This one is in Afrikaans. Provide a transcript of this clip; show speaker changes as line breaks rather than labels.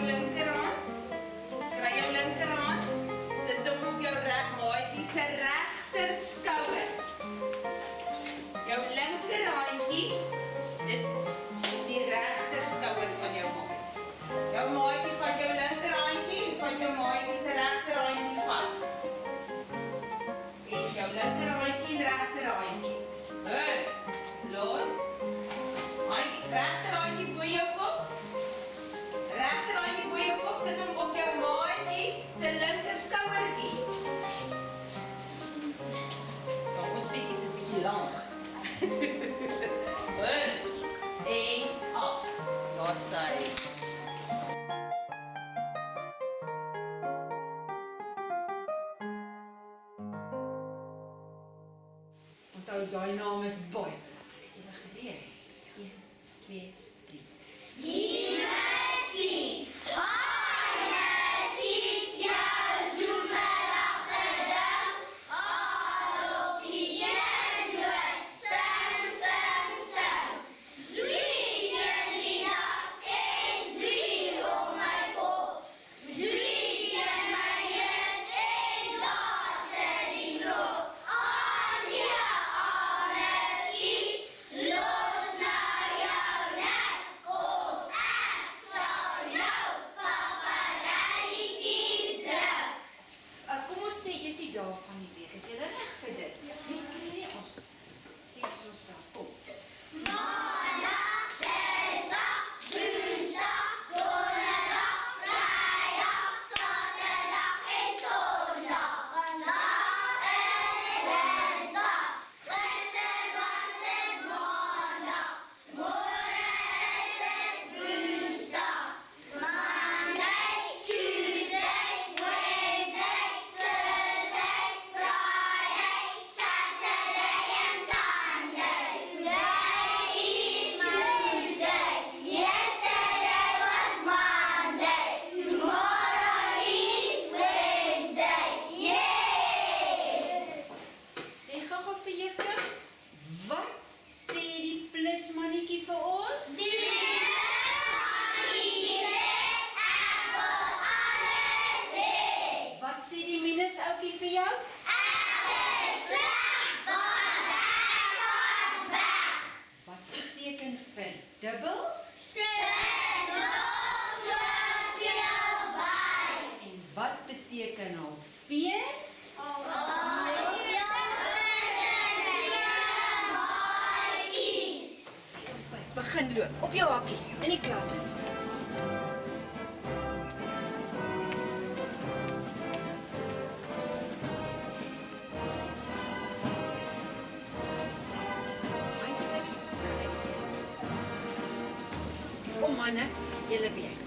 linkerhand. Kry jou linkerhand. Sit hom op jou maatjie se regter skouer. Jou linkerhandjie, dis die regter skouer van jou maatjie. Jou maatjie vat jou linkerhandjie en vat jou maatjie se regterhandjie vas. En jou linkerhandjie en regterhandjie. Los. Maatjie, regterhandjie bo jou kop. Regterhandjie bo jou kop, sit hom op jou maatjie se linker skouertjie. Ons bietjies is bietjie lank. En af. Los sy.
Onthou, daai naam is baie belangrik. Is jy reg geleer? 1, 2, 3. Van die week. Is jy reg vir dit? Wie skree nie ons? Sê soos wat. Kom.
Maandag, Dinsdag, Woensdag, Donderdag, Vrydag, Saterdag en Sondag. Vandag is Dinsdag. Gister was dit Maandag. Môre is dit Woensdag. Monday, Tuesday, Wednesday, Thursday, Friday, Saturday and Sunday. Today is Tuesday. Yesterday was Monday. Tomorrow is Wednesday. Yay!
Sê gou vir juffrou, wat sê die plusmannetjie vir ons?
Die plusmannetjie sê ek wil alles hê.
Wat sê die minusouetjie vir jou?
Ek is sleg, want ek gaan weg.
Wat beteken verdubbel?
Sit nog soveel by.
En wat beteken halveer? Begin loop, op jou hakkies, in die klas in. Handjies uit die sak uit. Kom manne, julle weet.